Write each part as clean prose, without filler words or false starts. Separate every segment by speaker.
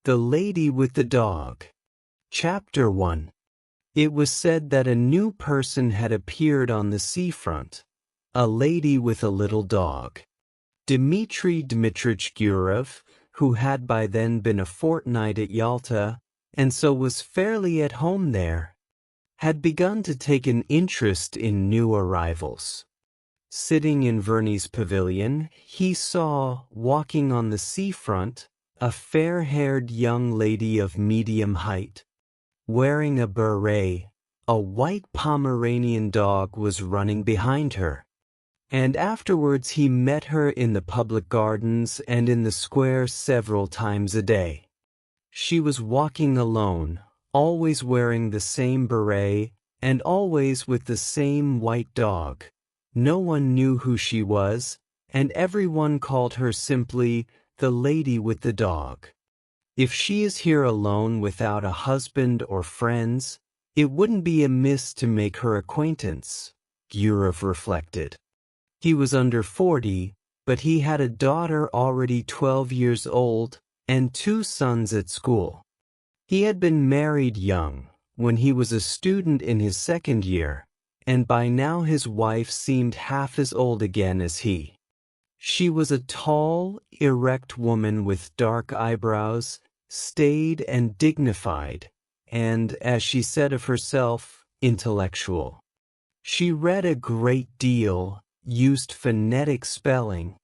Speaker 1: The Lady with the Dog. Chapter 1. It was said that a new person had appeared on the seafront, a lady with a little dog. Dmitry Dmitrich Gurov, who had by then been a fortnight at Yalta, and so was fairly at home there, had begun to take an interest in new arrivals. Sitting in Verney's pavilion, he saw, walking on the seafront, a fair-haired young lady of medium height. Wearing a beret, a white Pomeranian dog was running behind her. And afterwards he met her in the public gardens and in the square several times a day. She was walking alone, always wearing the same beret, and always with the same white dog. No one knew who she was, and everyone called her simply the lady with the dog. If she is here alone without a husband or friends, it wouldn't be amiss to make her acquaintance, Gurov reflected. He was under 40, but he had a daughter already 12 years old and 2 sons at school. He had been married young, when he was a student in his 2nd year, and by now his wife seemed half as old again as he. She was a tall, erect woman with dark eyebrows, staid and dignified, and, as she said of herself, intellectual. She read a great deal, used phonetic spelling,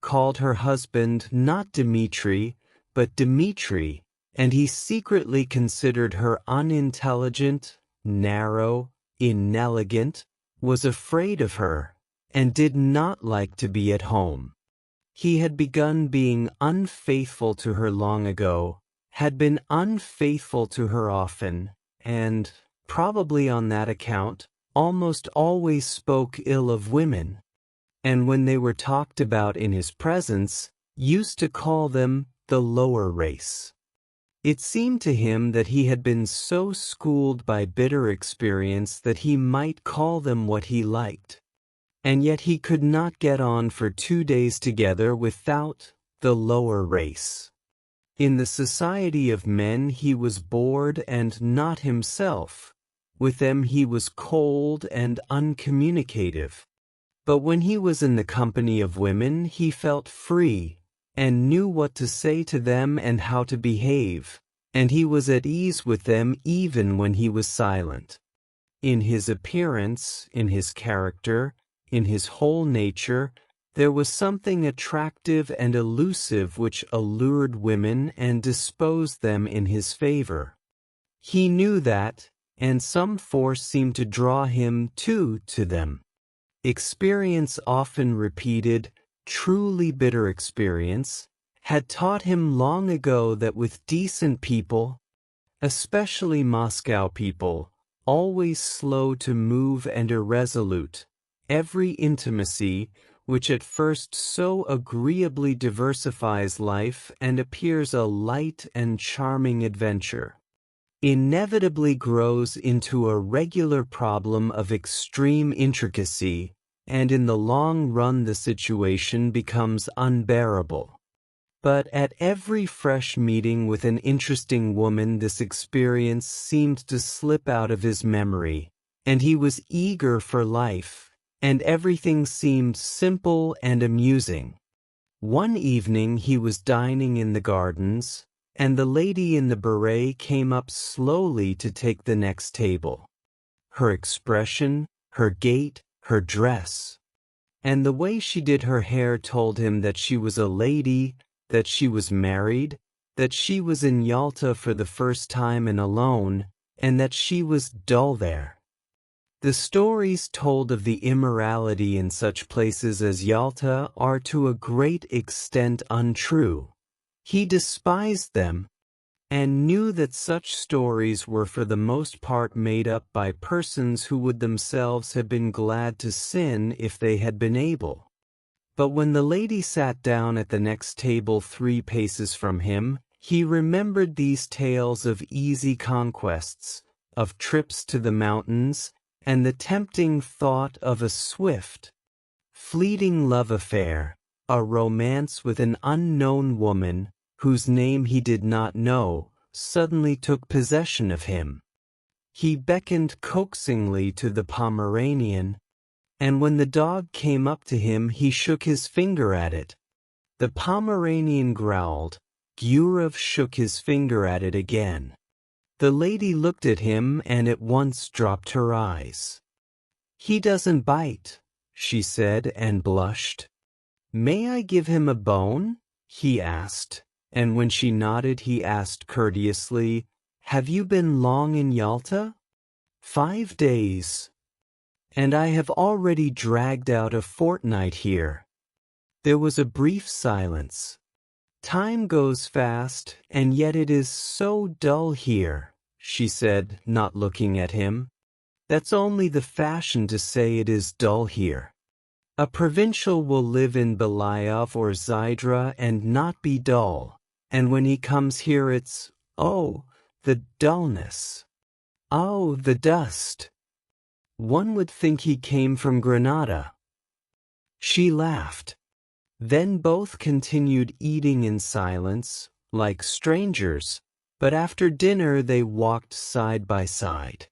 Speaker 1: called her husband not Dmitri, but Dmitri, and he secretly considered her unintelligent, narrow, inelegant, was afraid of her, and did not like to be at home. He had begun being unfaithful to her long ago, had been unfaithful to her often, and, probably on that account, almost always spoke ill of women, and when they were talked about in his presence, used to call them the lower race. It seemed to him that he had been so schooled by bitter experience that he might call them what he liked. And yet he could not get on for 2 days together without the lower race. In the society of men he was bored and not himself. With them he was cold and uncommunicative. But when he was in the company of women he felt free, and knew what to say to them and how to behave, and he was at ease with them even when he was silent. In his appearance, in his character, in his whole nature, there was something attractive and elusive which allured women and disposed them in his favor. He knew that, and some force seemed to draw him, too, to them. Experience often repeated, truly bitter experience, had taught him long ago that with decent people, especially Moscow people, always slow to move and irresolute, every intimacy, which at first so agreeably diversifies life and appears a light and charming adventure, inevitably grows into a regular problem of extreme intricacy, and in the long run the situation becomes unbearable. But at every fresh meeting with an interesting woman this experience seemed to slip out of his memory, and he was eager for life, and everything seemed simple and amusing. One evening he was dining in the gardens, and the lady in the beret came up slowly to take the next table. Her expression, her gait, her dress, and the way she did her hair told him that she was a lady, that she was married, that she was in Yalta for the first time and alone, and that she was dull there. The stories told of the immorality in such places as Yalta are to a great extent untrue. He despised them, and knew that such stories were for the most part made up by persons who would themselves have been glad to sin if they had been able. But when the lady sat down at the next table 3 paces from him, he remembered these tales of easy conquests, of trips to the mountains, and the tempting thought of a swift, fleeting love affair, a romance with an unknown woman, whose name he did not know, suddenly took possession of him. He beckoned coaxingly to the Pomeranian, and when the dog came up to him he shook his finger at it. The Pomeranian growled. Gurov shook his finger at it again. The lady looked at him and at once dropped her eyes. "He doesn't bite," she said and blushed. "May I give him a bone?" he asked, and when she nodded he asked courteously, "Have you been long in Yalta?" "5 days. And I have already dragged out a fortnight here." There was a brief silence. "Time goes fast, and yet it is so dull here," she said, not looking at him. "That's only the fashion to say it is dull here. A provincial will live in Belayov or Zydra and not be dull, and when he comes here it's, oh, the dullness. Oh, the dust. One would think he came from Granada." She laughed. Then both continued eating in silence, like strangers, but after dinner they walked side by side.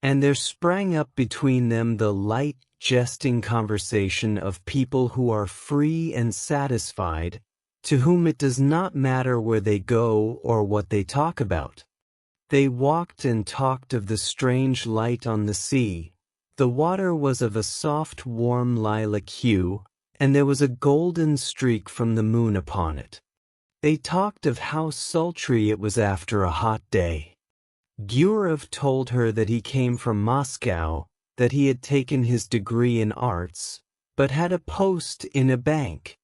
Speaker 1: And there sprang up between them the light, jesting conversation of people who are free and satisfied, to whom it does not matter where they go or what they talk about. They walked and talked of the strange light on the sea. The water was of a soft, warm lilac hue, and there was a golden streak from the moon upon it. They talked of how sultry it was after a hot day. Gurov told her that he came from Moscow, that he had taken his degree in arts, but had a post in a bank,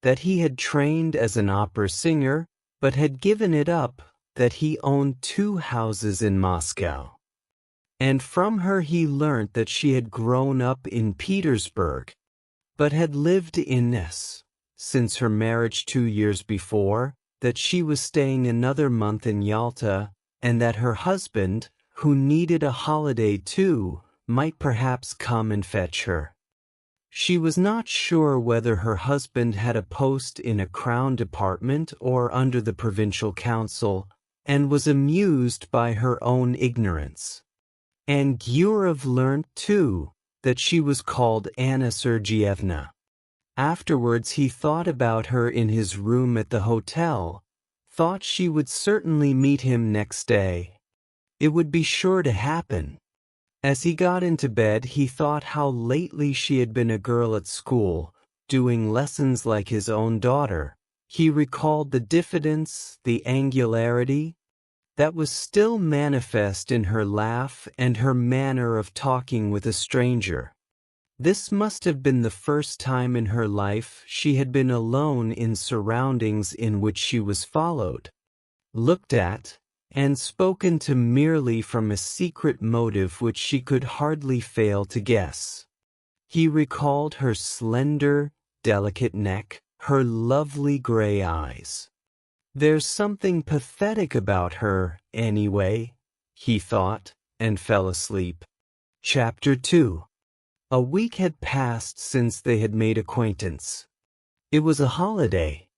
Speaker 1: that he had trained as an opera singer, but had given it up, that he owned 2 houses in Moscow. And from her he learnt that she had grown up in Petersburg, but had lived in Nice since her marriage 2 years before, that she was staying another month in Yalta, and that her husband, who needed a holiday too, might perhaps come and fetch her. She was not sure whether her husband had a post in a crown department or under the provincial council, and was amused by her own ignorance. And Gurov learnt, too, that she was called Anna Sergeyevna. Afterwards he thought about her in his room at the hotel, thought she would certainly meet him next day. It would be sure to happen. As he got into bed he thought how lately she had been a girl at school, doing lessons like his own daughter. He recalled the diffidence, the angularity, that was still manifest in her laugh and her manner of talking with a stranger. This must have been the first time in her life she had been alone in surroundings in which she was followed, looked at, and spoken to merely from a secret motive which she could hardly fail to guess. He recalled her slender, delicate neck, her lovely gray eyes. There's something pathetic about her, anyway, he thought, and fell asleep. Chapter 2. A week had passed since they had made acquaintance. It was a holiday.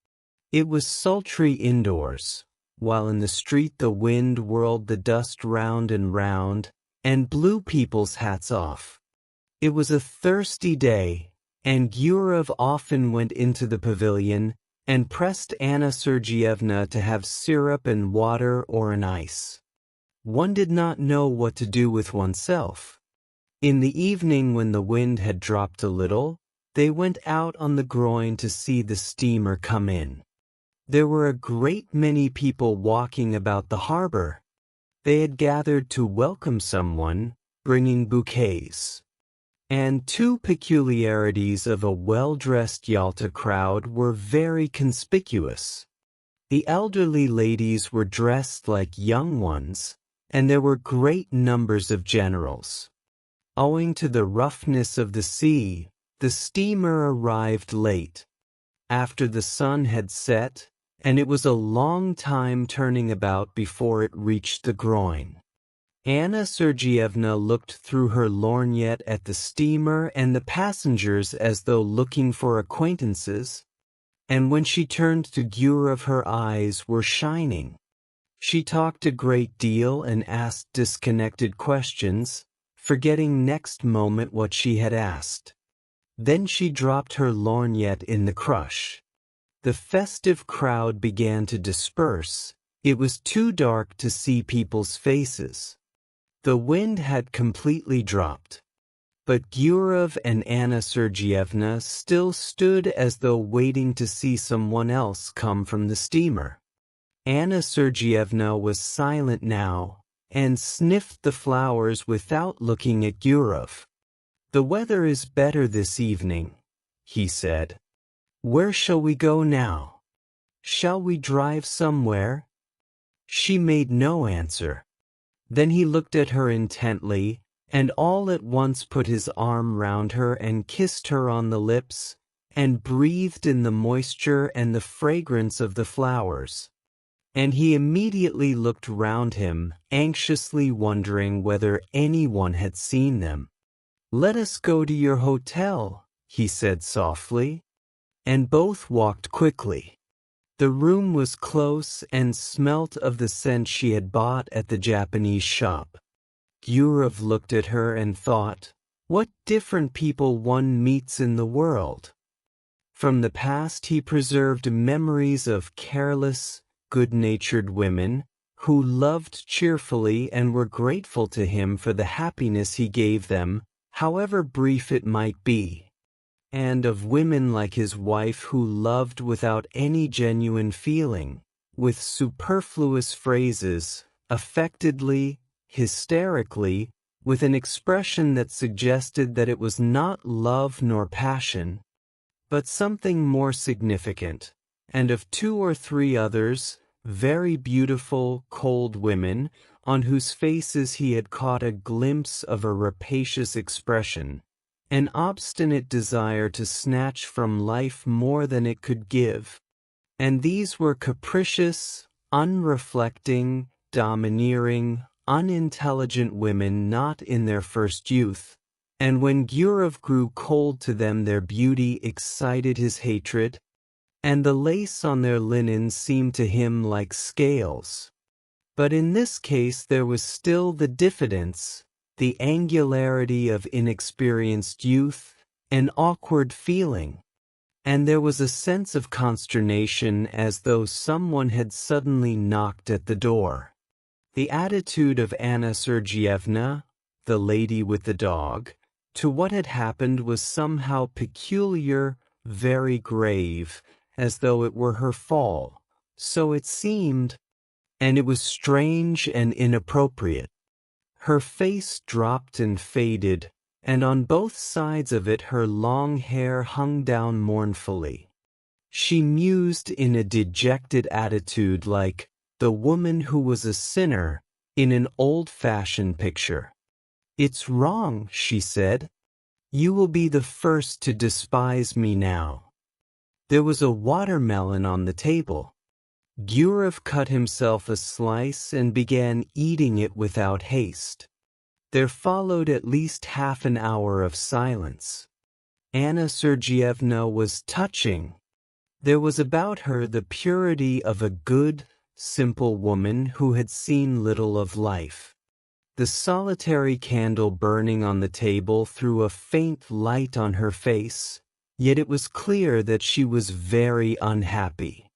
Speaker 1: It was sultry indoors, while in the street the wind whirled the dust round and round, and blew people's hats off. It was a thirsty day, and Gurov often went into the pavilion and pressed Anna Sergeyevna to have syrup and water or an ice. One did not know what to do with oneself. In the evening, when the wind had dropped a little, they went out on the groyne to see the steamer come in. There were a great many people walking about the harbor. They had gathered to welcome someone, bringing bouquets. And 2 peculiarities of a well-dressed Yalta crowd were very conspicuous. The elderly ladies were dressed like young ones, and there were great numbers of generals. Owing to the roughness of the sea, the steamer arrived late, after the sun had set, and it was a long time turning about before it reached the groyne. Anna Sergeyevna looked through her lorgnette at the steamer and the passengers as though looking for acquaintances, and when she turned to Gurov her eyes were shining. She talked a great deal and asked disconnected questions, forgetting next moment what she had asked. Then she dropped her lorgnette in the crush. The festive crowd began to disperse. It was too dark to see people's faces. The wind had completely dropped. But Gurov and Anna Sergeyevna still stood as though waiting to see someone else come from the steamer. Anna Sergeyevna was silent now, and sniffed the flowers without looking at Gurov. "The weather is better this evening," he said. "Where shall we go now? Shall we drive somewhere?" She made no answer. Then he looked at her intently, and all at once put his arm round her and kissed her on the lips, and breathed in the moisture and the fragrance of the flowers. And he immediately looked round him, anxiously wondering whether anyone had seen them. "Let us go to your hotel," he said softly. And both walked quickly. The room was close and smelt of the scent she had bought at the Japanese shop. Gurov looked at her and thought, what different people one meets in the world. From the past he preserved memories of careless, good-natured women who loved cheerfully and were grateful to him for the happiness he gave them, however brief it might be. And of women like his wife who loved without any genuine feeling, with superfluous phrases, affectedly, hysterically, with an expression that suggested that it was not love nor passion, but something more significant, and of 2 or 3 others, very beautiful, cold women, on whose faces he had caught a glimpse of a rapacious expression, an obstinate desire to snatch from life more than it could give. And these were capricious, unreflecting, domineering, unintelligent women not in their first youth, and when Gurov grew cold to them their beauty excited his hatred, and the lace on their linen seemed to him like scales. But in this case there was still the diffidence, the angularity of inexperienced youth, an awkward feeling, and there was a sense of consternation as though someone had suddenly knocked at the door. The attitude of Anna Sergeyevna, the lady with the dog, to what had happened was somehow peculiar, very grave, as though it were her fall, so it seemed, and it was strange and inappropriate. Her face dropped and faded, and on both sides of it her long hair hung down mournfully. She mused in a dejected attitude like the woman who was a sinner in an old-fashioned picture. "It's wrong," she said. "You will be the first to despise me now." There was a watermelon on the table. Gurov cut himself a slice and began eating it without haste. There followed at least half an hour of silence. Anna Sergeyevna was touching. There was about her the purity of a good, simple woman who had seen little of life. The solitary candle burning on the table threw a faint light on her face, yet it was clear that she was very unhappy.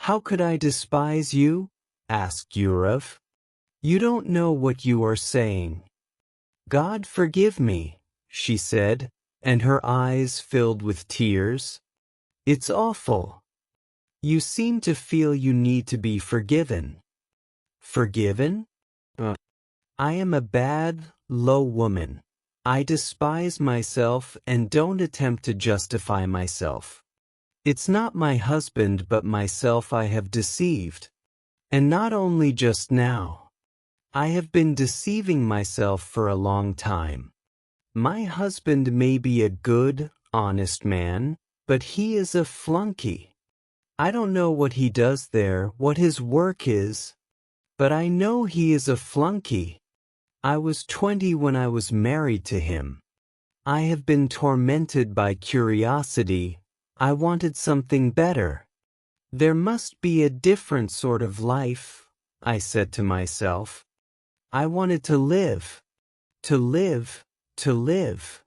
Speaker 1: "How could I despise you?" asked Gurov. "You don't know what you are saying." "God forgive me," she said, and her eyes filled with tears. "It's awful. You seem to feel you need to be forgiven." "Forgiven? I am a bad, low woman. I despise myself and don't attempt to justify myself. It's not my husband but myself I have deceived. And not only just now. I have been deceiving myself for a long time. My husband may be a good, honest man, but he is a flunky. I don't know what he does there, what his work is, but I know he is a flunky. I was 20 when I was married to him. I have been tormented by curiosity, I wanted something better. There must be a different sort of life, I said to myself. I wanted to live, to live, to live.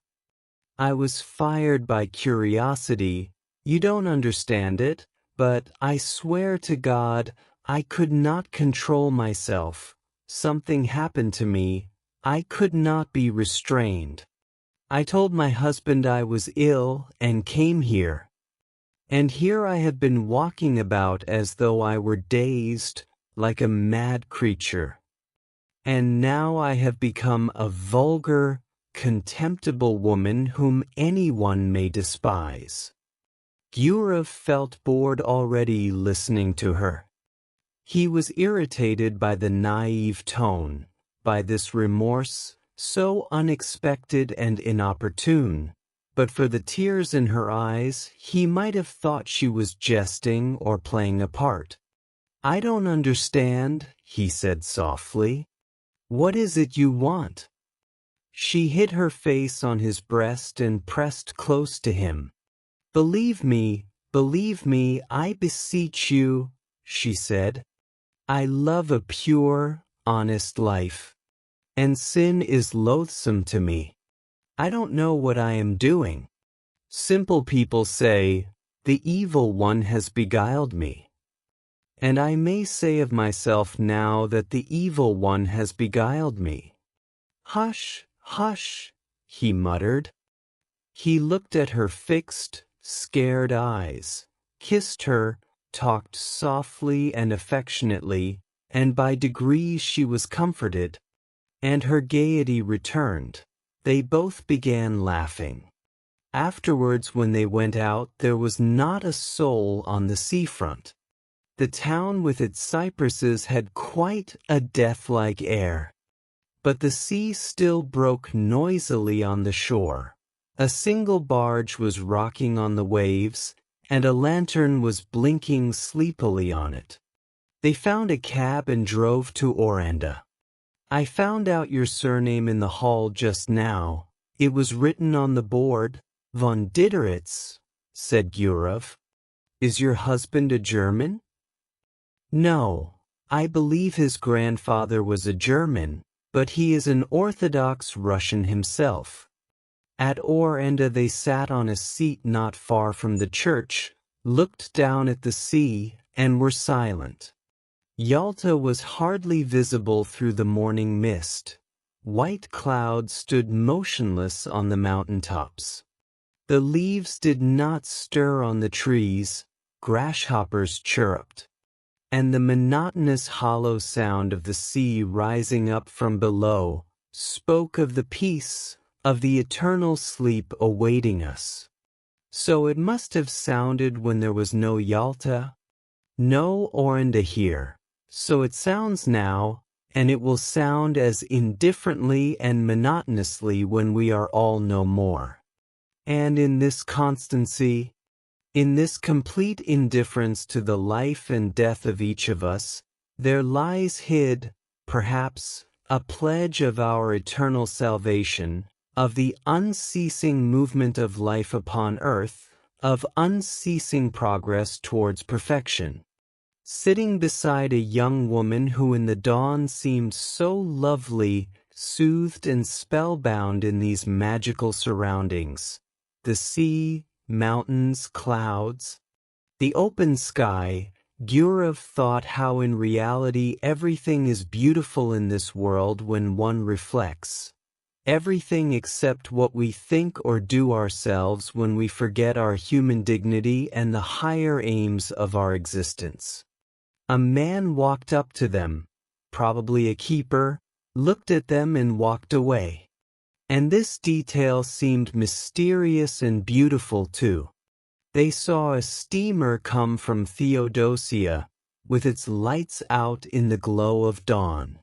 Speaker 1: I was fired by curiosity. You don't understand it, but I swear to God, I could not control myself. Something happened to me. I could not be restrained. I told my husband I was ill and came here. And here I have been walking about as though I were dazed, like a mad creature. And now I have become a vulgar, contemptible woman whom anyone may despise. Gurov felt bored already listening to her. He was irritated by the naive tone, by this remorse, so unexpected and inopportune. But for the tears in her eyes, he might have thought she was jesting or playing a part. I don't understand, he said softly. What is it you want? She hid her face on his breast and pressed close to him. Believe me, I beseech you, she said. I love a pure, honest life. And sin is loathsome to me. I don't know what I am doing. Simple people say, the evil one has beguiled me. And I may say of myself now that the evil one has beguiled me. Hush, hush, he muttered. He looked at her fixed, scared eyes, kissed her, talked softly and affectionately, and by degrees she was comforted, and her gaiety returned. They both began laughing. Afterwards, when they went out, there was not a soul on the seafront. The town with its cypresses had quite a death-like air. But the sea still broke noisily on the shore. A single barge was rocking on the waves, and a lantern was blinking sleepily on it. They found a cab and drove to Orenda. I found out your surname in the hall just now. It was written on the board, von Dideritz, said Gurov. Is your husband a German? No, I believe his grandfather was a German, but he is an Orthodox Russian himself. At Orenda they sat on a seat not far from the church, looked down at the sea, and were silent. Yalta was hardly visible through the morning mist. White clouds stood motionless on the mountain-tops. The leaves did not stir on the trees, grasshoppers chirruped, and the monotonous hollow sound of the sea rising up from below spoke of the peace, of the eternal sleep awaiting us. So it must have sounded when there was no Yalta, no Orenda here. So it sounds now, and it will sound as indifferently and monotonously when we are all no more. And in this constancy, in this complete indifference to the life and death of each of us, there lies hid, perhaps, a pledge of our eternal salvation, of the unceasing movement of life upon earth, of unceasing progress towards perfection. Sitting beside a young woman who in the dawn seemed so lovely, soothed and spellbound in these magical surroundings, the sea, mountains, clouds, the open sky, Gurov thought how in reality everything is beautiful in this world when one reflects. Everything except what we think or do ourselves when we forget our human dignity and the higher aims of our existence. A man walked up to them, probably a keeper, looked at them and walked away. And this detail seemed mysterious and beautiful too. They saw a steamer come from Theodosia, with its lights out in the glow of dawn.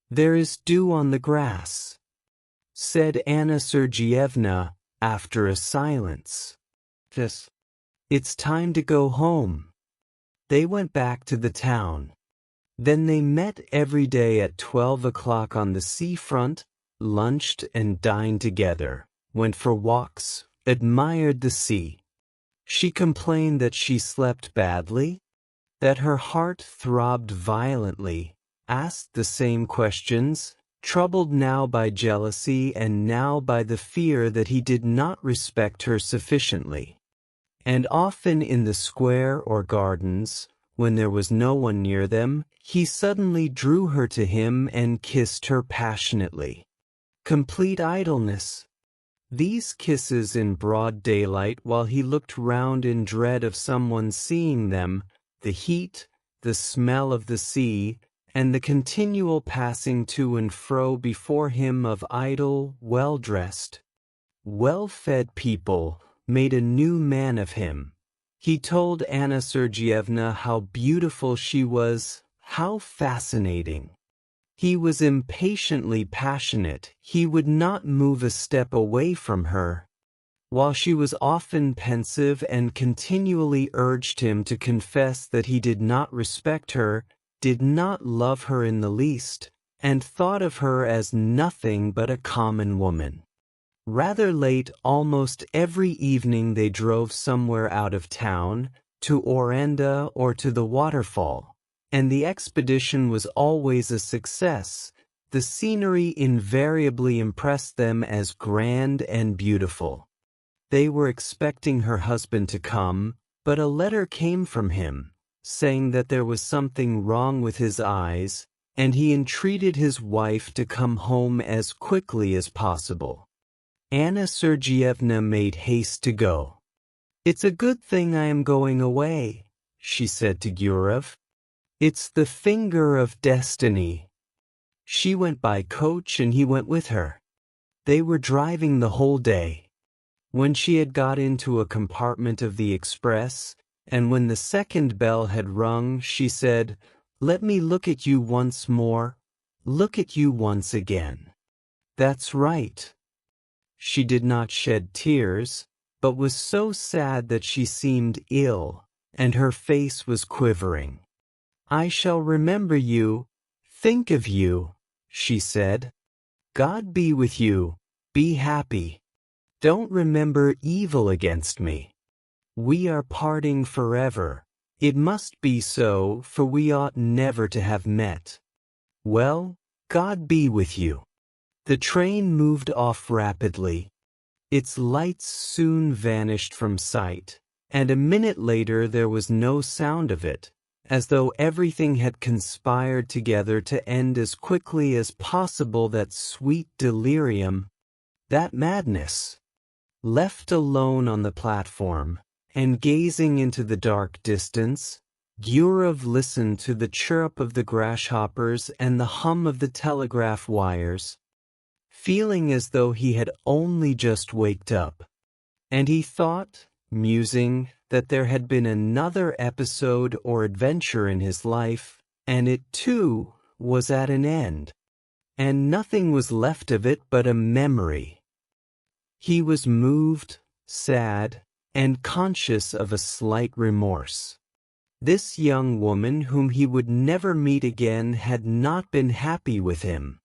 Speaker 1: There is dew on the grass, said Anna Sergeyevna after a silence. It's time to go home. They went back to the town. Then they met every day at 12 o'clock on the seafront, lunched and dined together, went for walks, admired the sea. She complained that she slept badly, that her heart throbbed violently, asked the same questions, troubled now by jealousy and now by the fear that he did not respect her sufficiently. And often in the square or gardens, when there was no one near them, he suddenly drew her to him and kissed her passionately. Complete idleness. These kisses in broad daylight while he looked round in dread of someone seeing them, the heat, the smell of the sea, and the continual passing to and fro before him of idle, well-dressed, well-fed people, made a new man of him. He told Anna Sergeyevna how beautiful she was, how fascinating. He was impatiently passionate. He would not move a step away from her, while she was often pensive and continually urged him to confess that he did not respect her, did not love her in the least, and thought of her as nothing but a common woman. Rather late almost every evening they drove somewhere out of town, to Orenda or to the waterfall, and the expedition was always a success. The scenery invariably impressed them as grand and beautiful. They were expecting her husband to come, but a letter came from him, saying that there was something wrong with his eyes, and he entreated his wife to come home as quickly as possible. Anna Sergeyevna made haste to go. "It's a good thing I am going away," she said to Gurov. "It's the finger of destiny." She went by coach and he went with her. They were driving the whole day. When she had got into a compartment of the express, and when the second bell had rung, she said, "Let me look at you once more, look at you once again." "That's right." She did not shed tears, but was so sad that she seemed ill, and her face was quivering. "I shall remember you, think of you," she said. "God be with you, be happy. Don't remember evil against me. We are parting forever. It must be so, for we ought never to have met. Well, God be with you." The train moved off rapidly. Its lights soon vanished from sight, and a minute later there was no sound of it, as though everything had conspired together to end as quickly as possible that sweet delirium, that madness. Left alone on the platform, and gazing into the dark distance, Gurov listened to the chirp of the grasshoppers and the hum of the telegraph wires, feeling as though he had only just waked up. And he thought, musing, that there had been another episode or adventure in his life, and it too was at an end, and nothing was left of it but a memory. He was moved, sad, and conscious of a slight remorse. This young woman whom he would never meet again had not been happy with him.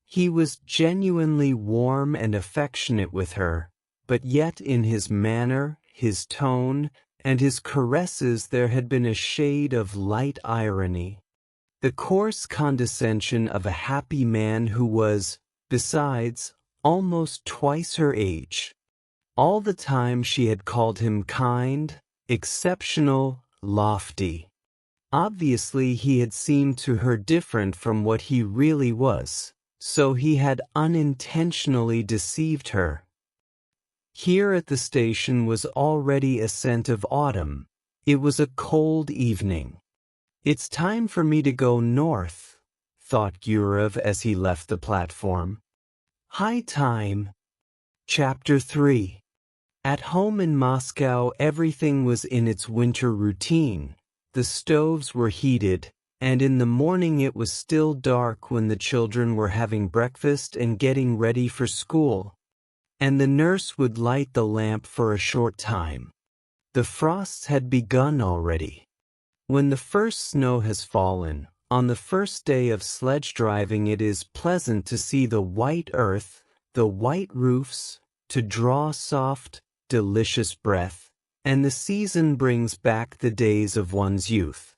Speaker 1: He was genuinely warm and affectionate with her, but yet in his manner, his tone, and his caresses there had been a shade of light irony, the coarse condescension of a happy man who was, besides, almost twice her age. All the time she had called him kind, exceptional, lofty. Obviously he had seemed to her different from what he really was, so he had unintentionally deceived her. Here at the station was already a scent of autumn. It was a cold evening. "It's time for me to go north," thought Gurov as he left the platform. High time. Chapter 3. At home in Moscow everything was in its winter routine. The stoves were heated, and in the morning it was still dark when the children were having breakfast and getting ready for school, and the nurse would light the lamp for a short time. The frosts had begun already. When the first snow has fallen, on the first day of sledge driving it is pleasant to see the white earth, the white roofs, to draw soft, delicious breath, and the season brings back the days of one's youth.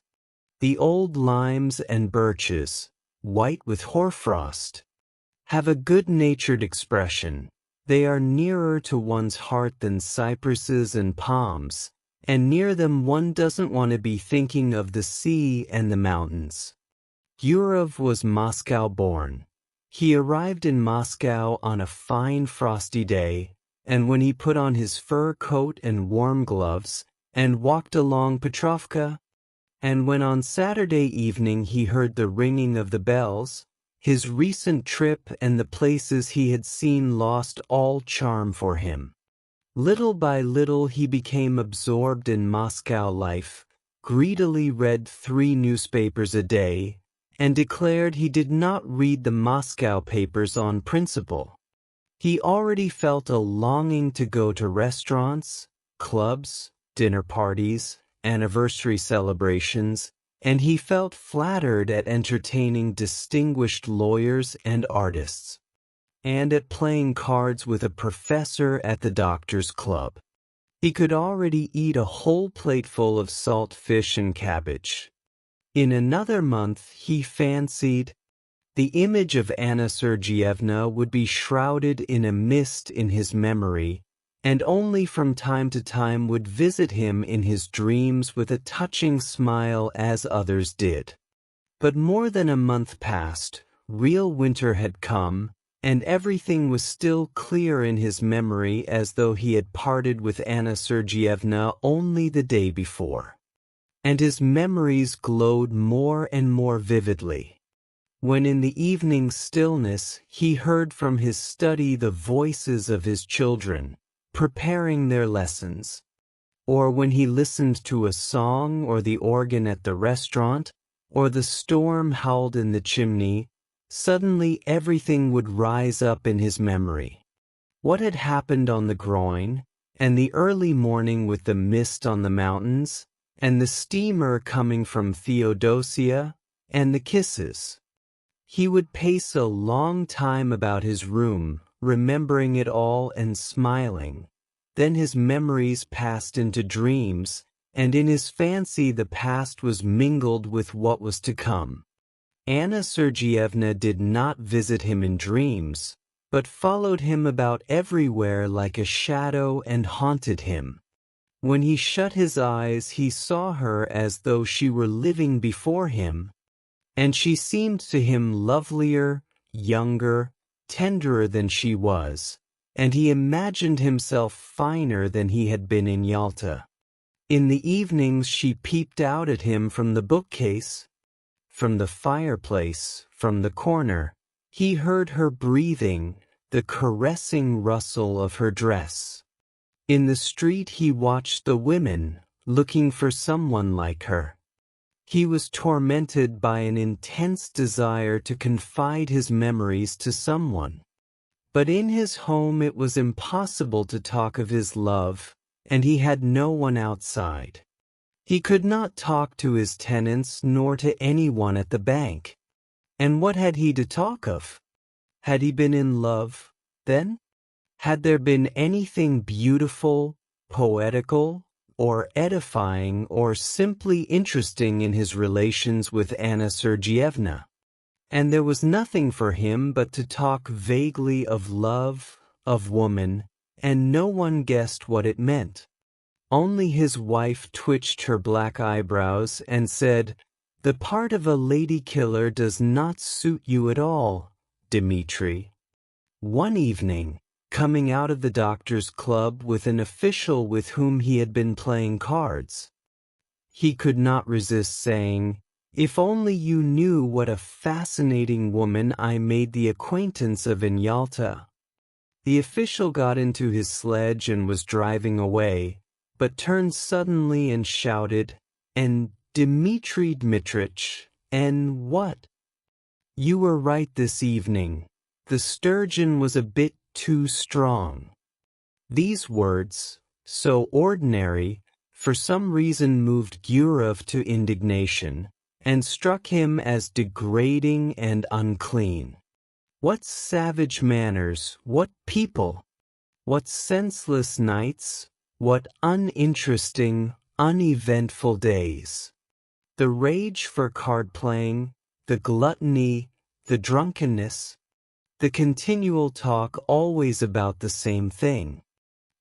Speaker 1: The old limes and birches, white with hoarfrost, have a good-natured expression. They are nearer to one's heart than cypresses and palms, and near them one doesn't want to be thinking of the sea and the mountains. Gurov was Moscow-born. He arrived in Moscow on a fine frosty day, and when he put on his fur coat and warm gloves, and walked along Petrovka, and when on Saturday evening he heard the ringing of the bells, his recent trip and the places he had seen lost all charm for him. Little by little he became absorbed in Moscow life, greedily read 3 newspapers a day, and declared he did not read the Moscow papers on principle. He already felt a longing to go to restaurants, clubs, dinner parties, anniversary celebrations, and he felt flattered at entertaining distinguished lawyers and artists, and at playing cards with a professor at the doctor's club. He could already eat a whole plateful of salt fish and cabbage. In another month he fancied the image of Anna Sergeyevna would be shrouded in a mist in his memory, and only from time to time would visit him in his dreams with a touching smile as others did. But more than a month passed, real winter had come, and everything was still clear in his memory as though he had parted with Anna Sergeyevna only the day before. And his memories glowed more and more vividly. When in the evening stillness he heard from his study the voices of his children, preparing their lessons, or when he listened to a song or the organ at the restaurant, or the storm howled in the chimney, suddenly everything would rise up in his memory. What had happened on the groin, and the early morning with the mist on the mountains, and the steamer coming from Theodosia, and the kisses. He would pace a long time about his room, remembering it all and smiling. Then his memories passed into dreams, and in his fancy the past was mingled with what was to come. Anna Sergeyevna did not visit him in dreams, but followed him about everywhere like a shadow and haunted him. When he shut his eyes he saw her as though she were living before him, and she seemed to him lovelier, younger, tenderer than she was, and he imagined himself finer than he had been in Yalta. In the evenings she peeped out at him from the bookcase, from the fireplace, from the corner. He heard her breathing, the caressing rustle of her dress. In the street he watched the women, looking for someone like her. He was tormented by an intense desire to confide his memories to someone. But in his home it was impossible to talk of his love, and he had no one outside. He could not talk to his tenants nor to anyone at the bank. And what had he to talk of? Had he been in love, then? Had there been anything beautiful, poetical, or edifying, or simply interesting in his relations with Anna Sergeyevna? And there was nothing for him but to talk vaguely of love, of woman, and no one guessed what it meant. Only his wife twitched her black eyebrows and said, "The part of a lady killer does not suit you at all, Dmitri." One evening, coming out of the doctor's club with an official with whom he had been playing cards, he could not resist saying, "If only you knew what a fascinating woman I made the acquaintance of in Yalta." The official got into his sledge and was driving away, but turned suddenly and shouted, "And Dmitri Dmitrich, and what?" "You were right this evening. The sturgeon was a bit too strong." These words, so ordinary, for some reason moved Gurov to indignation, and struck him as degrading and unclean. What savage manners, what people! What senseless nights, What uninteresting, uneventful days. The rage for card playing, the gluttony, the drunkenness, the continual talk always about the same thing.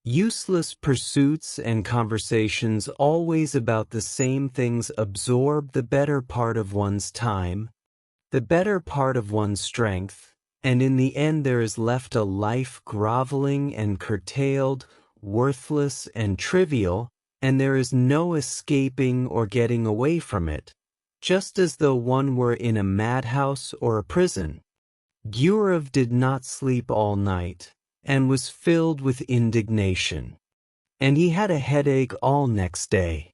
Speaker 1: Useless pursuits and conversations always about the same things absorb the better part of one's time, the better part of one's strength, and in the end there is left a life groveling and curtailed, worthless and trivial, and there is no escaping or getting away from it, just as though one were in a madhouse or a prison. Gurov did not sleep all night, and was filled with indignation. And he had a headache all next day.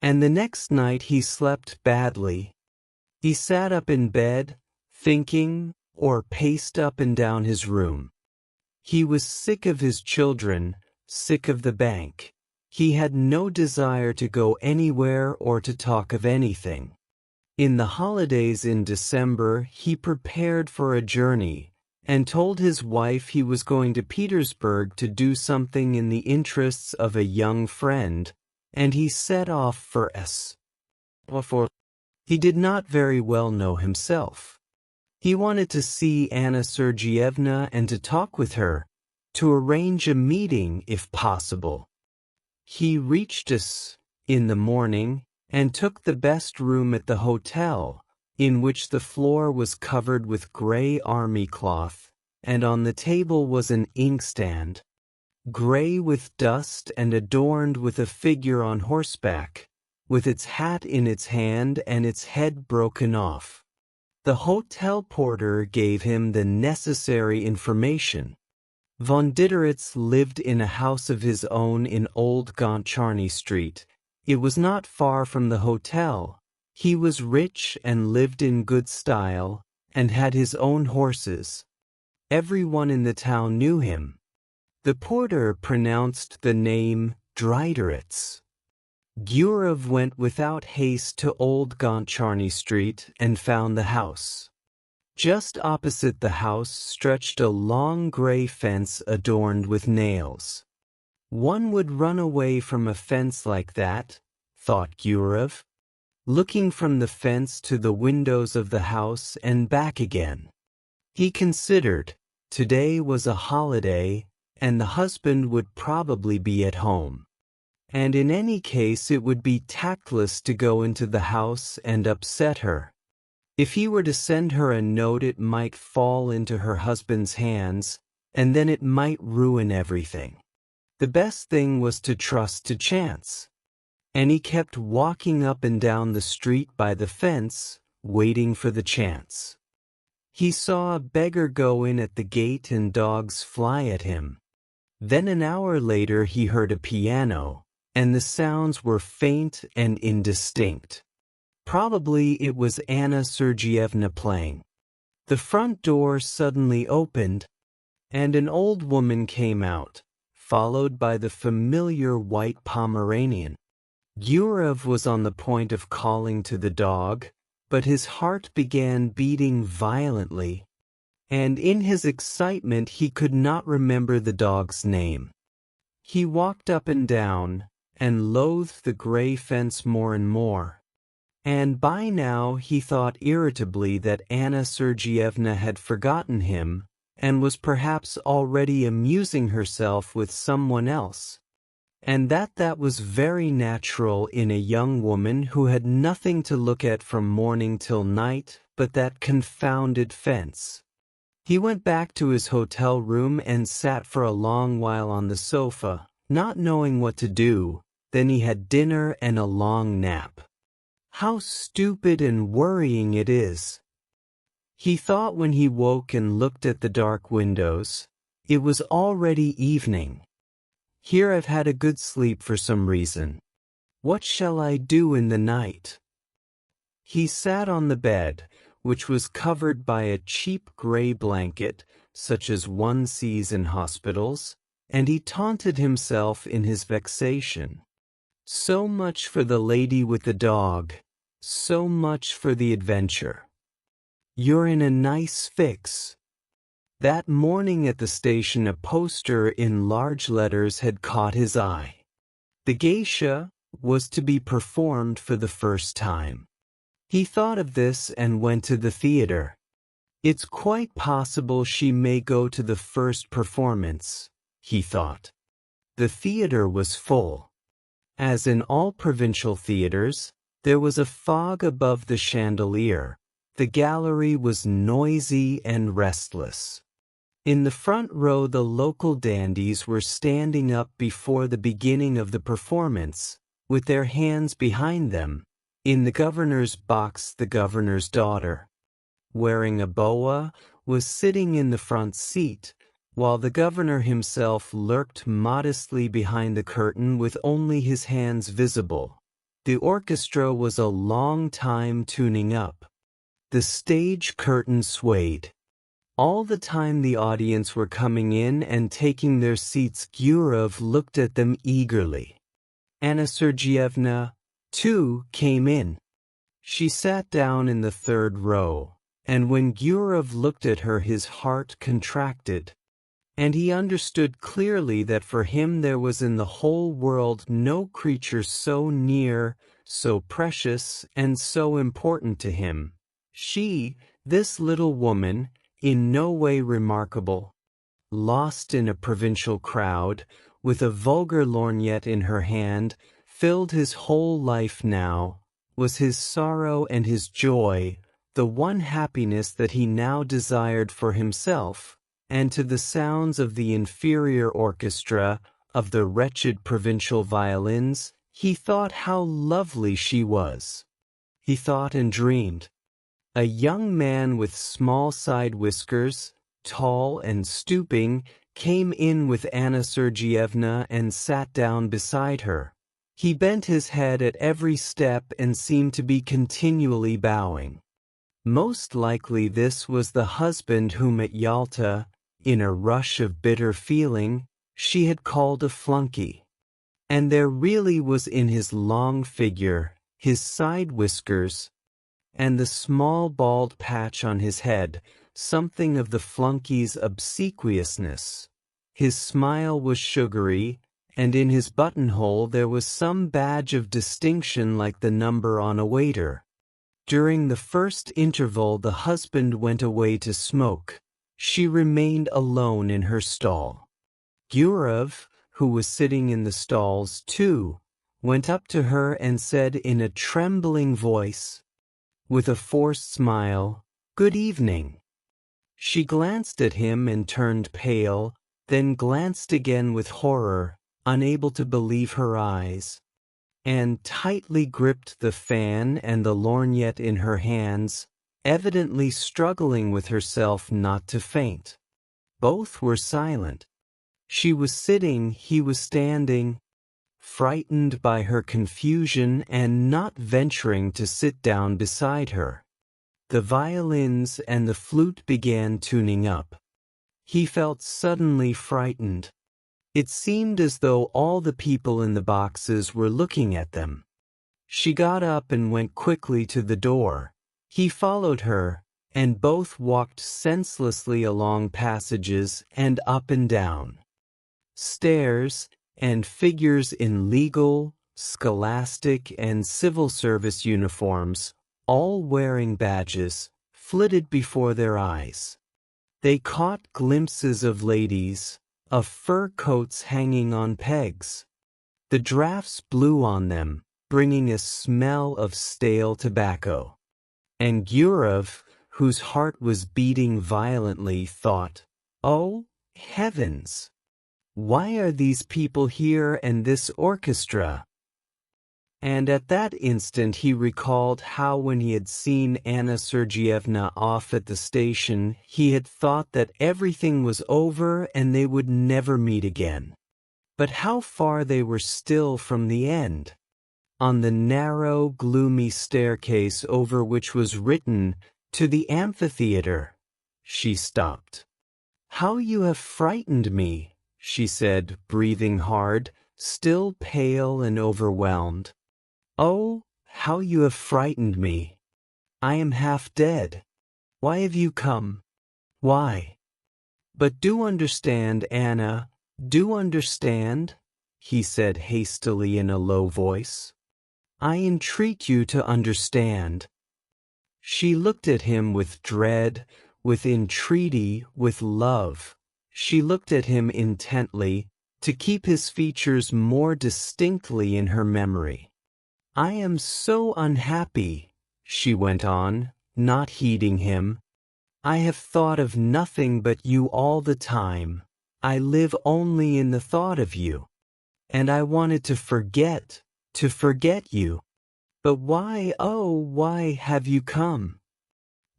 Speaker 1: And the next night he slept badly. He sat up in bed, thinking, or paced up and down his room. He was sick of his children, sick of the bank. He had no desire to go anywhere or to talk of anything. In the holidays in December, he prepared for a journey, and told his wife he was going to Petersburg to do something in the interests of a young friend, and he set off for S. He did not very well know himself. He wanted to see Anna Sergeyevna and to talk with her, to arrange a meeting if possible. He reached us in the morning, and took the best room at the hotel, in which the floor was covered with gray army cloth, and on the table was an inkstand, gray with dust and adorned with a figure on horseback, with its hat in its hand and its head broken off. The hotel porter gave him the necessary information. Von Dideritz lived in a house of his own in Old Goncharny Street. It was not far from the hotel. He was rich and lived in good style, and had his own horses. Everyone in the town knew him. The porter pronounced the name Drideritz. Gurov went without haste to Old Goncharny Street and found the house. Just opposite the house stretched a long gray fence adorned with nails. One would run away from a fence like that, thought Gurov, looking from the fence to the windows of the house and back again. He considered, today was a holiday, and the husband would probably be at home. And in any case it would be tactless to go into the house and upset her. If he were to send her a note it might fall into her husband's hands, and then it might ruin everything. The best thing was to trust to chance. And he kept walking up and down the street by the fence, waiting for the chance. He saw a beggar go in at the gate and dogs fly at him. Then an hour later he heard a piano, and the sounds were faint and indistinct. Probably it was Anna Sergeyevna playing. The front door suddenly opened, and an old woman came out, followed by the familiar white Pomeranian. Gurov was on the point of calling to the dog, but his heart began beating violently, and in his excitement he could not remember the dog's name. He walked up and down, and loathed the gray fence more and more. And by now he thought irritably that Anna Sergeyevna had forgotten him, and was perhaps already amusing herself with someone else. And that was very natural in a young woman who had nothing to look at from morning till night but that confounded fence. He went back to his hotel room and sat for a long while on the sofa, not knowing what to do. Then he had dinner and a long nap. How stupid and worrying it is, he thought when he woke and looked at the dark windows. It was already evening. Here I've had a good sleep for some reason. What shall I do in the night? He sat on the bed, which was covered by a cheap gray blanket, such as one sees in hospitals, and he taunted himself in his vexation. So much for the lady with the dog, so much for the adventure. You're in a nice fix. That morning at the station a poster in large letters had caught his eye. The geisha was to be performed for the first time. He thought of this and went to the theater. It's quite possible she may go to the first performance, he thought. The theater was full. As in all provincial theaters, there was a fog above the chandelier. The gallery was noisy and restless. In the front row, the local dandies were standing up before the beginning of the performance, with their hands behind them. In the governor's box, the governor's daughter, wearing a boa, was sitting in the front seat, while the governor himself lurked modestly behind the curtain with only his hands visible. The orchestra was a long time tuning up. The stage curtain swayed. All the time the audience were coming in and taking their seats. Gurov looked at them eagerly. Anna Sergeyevna, too, came in. She sat down in the third row, and when Gurov looked at her, his heart contracted. And he understood clearly that for him there was in the whole world no creature so near, so precious, and so important to him. She, this little woman, in no way remarkable, lost in a provincial crowd, with a vulgar lorgnette in her hand, filled his whole life now, was his sorrow and his joy, the one happiness that he now desired for himself, and to the sounds of the inferior orchestra, of the wretched provincial violins, he thought how lovely she was. He thought and dreamed. A young man with small side whiskers, tall and stooping, came in with Anna Sergeyevna and sat down beside her. He bent his head at every step and seemed to be continually bowing. Most likely this was the husband whom at Yalta, in a rush of bitter feeling, she had called a flunky. And there really was in his long figure, his side whiskers, and the small bald patch on his head, something of the flunky's obsequiousness. His smile was sugary, and in his buttonhole there was some badge of distinction like the number on a waiter. During the first interval the husband went away to smoke. She remained alone in her stall. Gurov, who was sitting in the stalls too, went up to her and said in a trembling voice, with a forced smile, "Good evening." She glanced at him and turned pale, then glanced again with horror, unable to believe her eyes, and tightly gripped the fan and the lorgnette in her hands, evidently struggling with herself not to faint. Both were silent. She was sitting, he was standing, frightened by her confusion and not venturing to sit down beside her. The violins and the flute began tuning up. He felt suddenly frightened. It seemed as though all the people in the boxes were looking at them. She got up and went quickly to the door. He followed her, and both walked senselessly along passages and up and down stairs, and figures in legal, scholastic, and civil service uniforms, all wearing badges, flitted before their eyes. They caught glimpses of ladies, of fur coats hanging on pegs. The drafts blew on them, bringing a smell of stale tobacco. And Gurov, whose heart was beating violently, thought, "Oh, heavens! Why are these people here and this orchestra?" And at that instant he recalled how when he had seen Anna Sergeyevna off at the station, he had thought that everything was over and they would never meet again. But how far they were still from the end! On the narrow, gloomy staircase over which was written, "To the amphitheater," she stopped. "How you have frightened me," she said, breathing hard, still pale and overwhelmed. "Oh, how you have frightened me. I am half dead. Why have you come? Why? But do understand, Anna, do understand," he said hastily in a low voice. I entreat you to understand. She looked at him with dread, with entreaty, with love. She looked at him intently, to keep his features more distinctly in her memory. I am so unhappy, she went on, not heeding him. I have thought of nothing but you all the time. I live only in the thought of you. And I wanted to forget you. But why, oh, why have you come?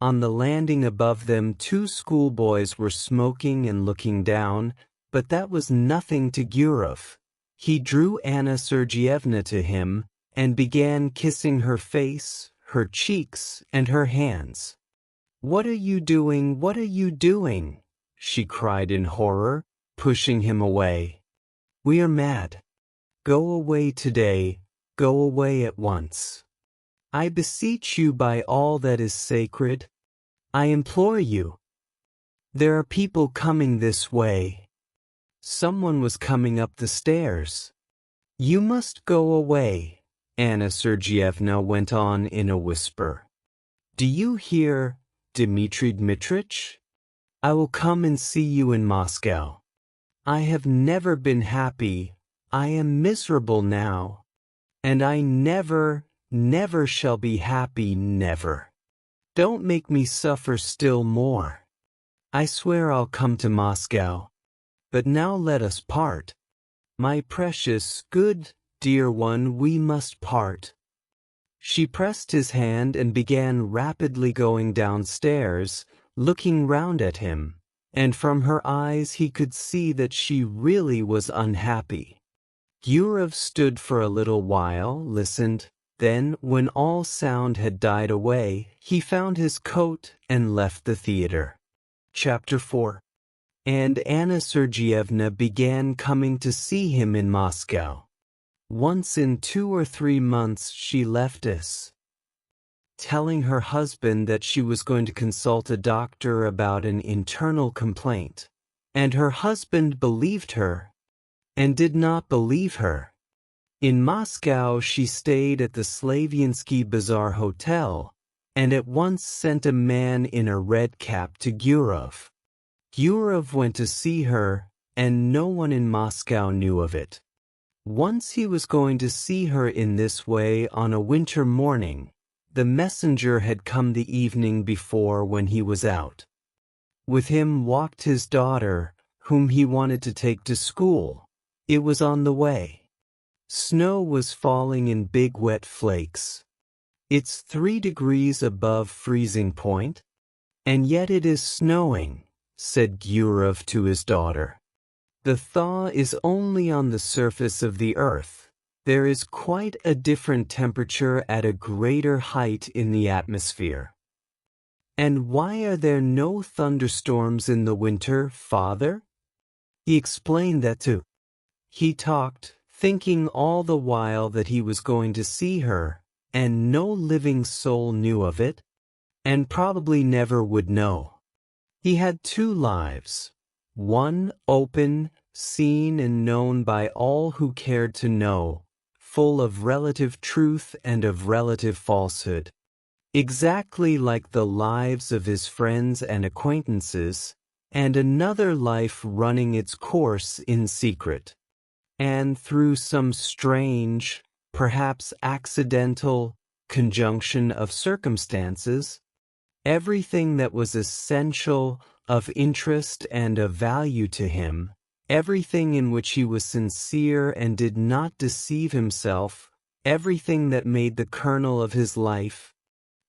Speaker 1: On the landing above them 2 schoolboys were smoking and looking down, but that was nothing to Gurov. He drew Anna Sergeyevna to him and began kissing her face, her cheeks, and her hands. What are you doing? What are you doing? She cried in horror, pushing him away. We are mad. Go away today, go away at once. I beseech you by all that is sacred. I implore you. There are people coming this way. Someone was coming up the stairs. You must go away, Anna Sergeyevna went on in a whisper. Do you hear, Dmitri Dmitrich? I will come and see you in Moscow. I have never been happy. I am miserable now. And I never shall be happy, never. Don't make me suffer still more. I swear I'll come to Moscow. But now let us part. My precious, good, dear one, we must part. She pressed his hand and began rapidly going downstairs, looking round at him, and from her eyes he could see that she really was unhappy. Gurov stood for a little while, listened, then, when all sound had died away, he found his coat and left the theater. Chapter 4. And Anna Sergeyevna began coming to see him in Moscow. Once in 2 or 3 months she left us, telling her husband that she was going to consult a doctor about an internal complaint. And her husband believed her, and did not believe her. In Moscow she stayed at the Slaviansky Bazaar Hotel, and at once sent a man in a red cap to Gurov. Gurov went to see her, and no one in Moscow knew of it. Once he was going to see her in this way on a winter morning. The messenger had come the evening before when he was out. With him walked his daughter, whom he wanted to take to school. It was on the way. Snow was falling in big wet flakes. It's 3 degrees above freezing point. And yet it is snowing, said Gurov to his daughter. The thaw is only on the surface of the earth. There is quite a different temperature at a greater height in the atmosphere. And why are there no thunderstorms in the winter, father? He explained that too. He talked, thinking all the while that he was going to see her, and no living soul knew of it, and probably never would know. He had 2 lives. One open, seen and known by all who cared to know, full of relative truth and of relative falsehood. Exactly like the lives of his friends and acquaintances, and another life running its course in secret. And through some strange, perhaps accidental, conjunction of circumstances, everything that was essential, of interest and of value to him, everything in which he was sincere and did not deceive himself, everything that made the kernel of his life,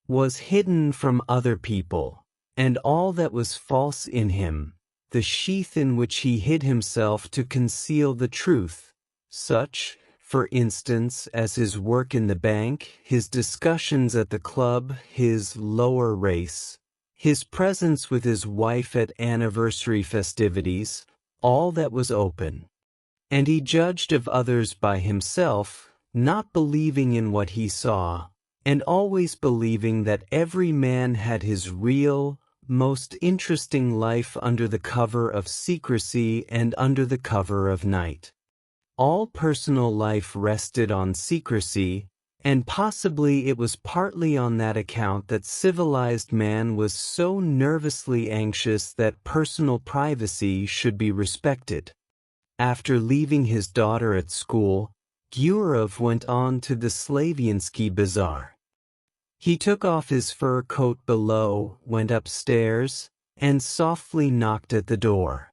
Speaker 1: was hidden from other people, and all that was false in him, the sheath in which he hid himself to conceal the truth, such, for instance, as his work in the bank, his discussions at the club, his lower race, his presence with his wife at anniversary festivities, all that was open. And he judged of others by himself, not believing in what he saw, and always believing that every man had his real, most interesting life under the cover of secrecy and under the cover of night. All personal life rested on secrecy, and possibly it was partly on that account that civilized man was so nervously anxious that personal privacy should be respected. After leaving his daughter at school, Gurov went on to the Slaviansky Bazaar. He took off his fur coat below, went upstairs, and softly knocked at the door.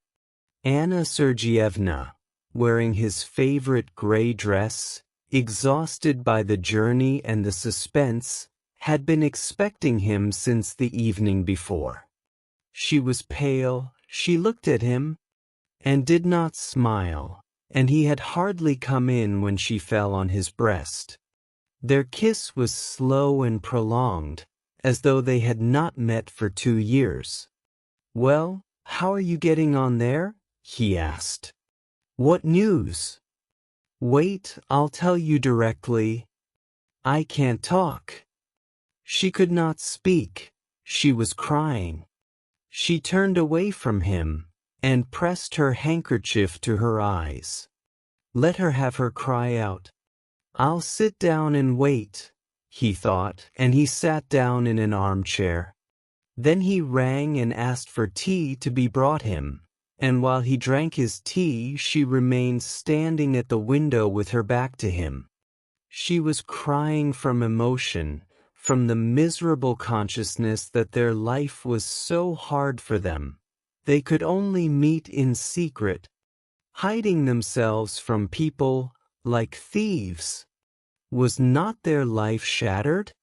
Speaker 1: Anna Sergeyevna, wearing his favorite gray dress, exhausted by the journey and the suspense, had been expecting him since the evening before. She was pale, she looked at him, and did not smile, and he had hardly come in when she fell on his breast. Their kiss was slow and prolonged, as though they had not met for 2 years. "Well, how are you getting on there?" he asked. "What news?" "Wait, I'll tell you directly." "I can't talk." She could not speak. She was crying. She turned away from him and pressed her handkerchief to her eyes. Let her have her cry out. "I'll sit down and wait," he thought, and he sat down in an armchair. Then he rang and asked for tea to be brought him, and while he drank his tea she remained standing at the window with her back to him. She was crying from emotion, from the miserable consciousness that their life was so hard for them. They could only meet in secret, hiding themselves from people like thieves. Was not their life shattered?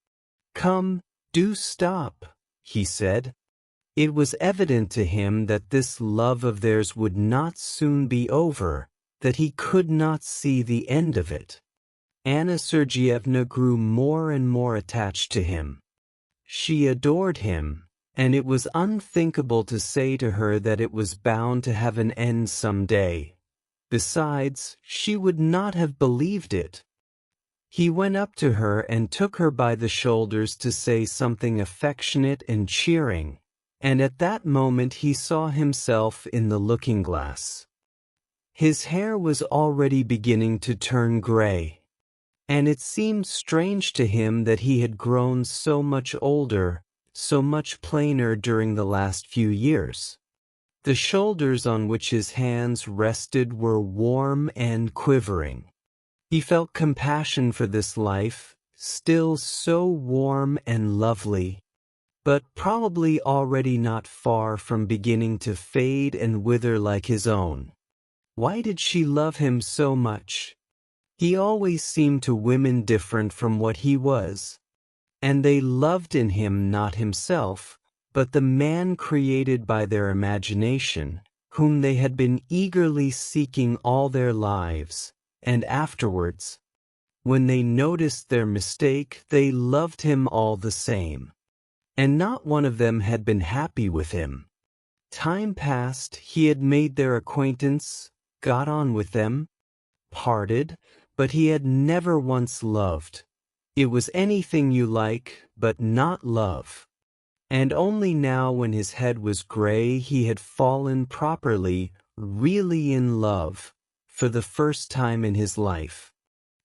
Speaker 1: "Come, do stop," he said. It was evident to him that this love of theirs would not soon be over, that he could not see the end of it. Anna Sergeyevna grew more and more attached to him. She adored him, and it was unthinkable to say to her that it was bound to have an end some day. Besides, she would not have believed it. He went up to her and took her by the shoulders to say something affectionate and cheering, and at that moment he saw himself in the looking-glass. His hair was already beginning to turn gray, and it seemed strange to him that he had grown so much older, so much plainer during the last few years. The shoulders on which his hands rested were warm and quivering. He felt compassion for this life, still so warm and lovely, but probably already not far from beginning to fade and wither like his own. Why did she love him so much? He always seemed to women different from what he was, and they loved in him not himself, but the man created by their imagination, whom they had been eagerly seeking all their lives. And afterwards, when they noticed their mistake, they loved him all the same. And not one of them had been happy with him. Time passed, he had made their acquaintance, got on with them, parted, but he had never once loved. It was anything you like, but not love. And only now when his head was gray he had fallen properly, really in love, for the first time in his life.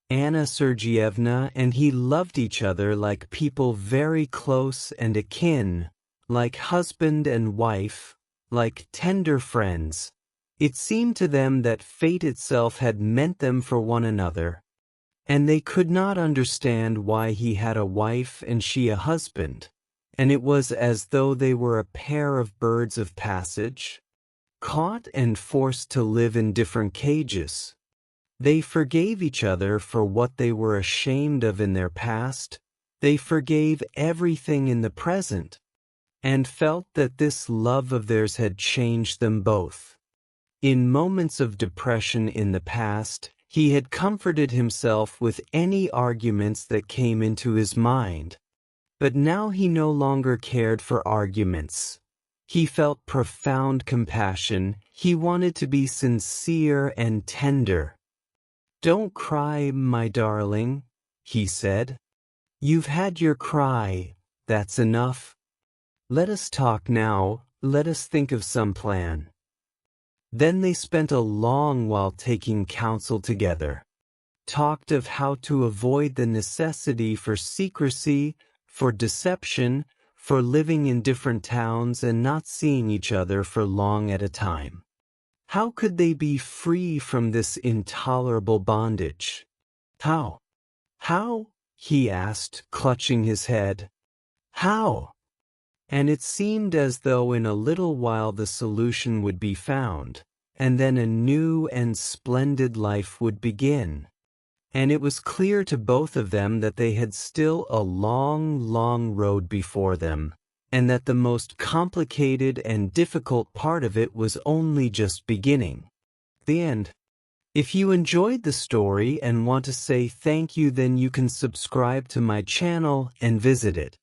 Speaker 1: Anna Sergeyevna and he loved each other like people very close and akin, like husband and wife, like tender friends. It seemed to them that fate itself had meant them for one another, and they could not understand why he had a wife and she a husband, and it was as though they were a pair of birds of passage, caught and forced to live in different cages. They forgave each other for what they were ashamed of in their past. They forgave everything in the present, and felt that this love of theirs had changed them both. In moments of depression in the past, he had comforted himself with any arguments that came into his mind. But now he no longer cared for arguments. He felt profound compassion. He wanted to be sincere and tender. "Don't cry, my darling," he said. "You've had your cry, that's enough. Let us talk now, let us think of some plan." Then they spent a long while taking counsel together, talked of how to avoid the necessity for secrecy, for deception, for living in different towns and not seeing each other for long at a time. How could they be free from this intolerable bondage? How? How? He asked, clutching his head. How? And it seemed as though in a little while the solution would be found, and then a new and splendid life would begin. And it was clear to both of them that they had still a long, long road before them, and that the most complicated and difficult part of it was only just beginning. The end. If you enjoyed the story and want to say thank you, then you can subscribe to my channel and visit it.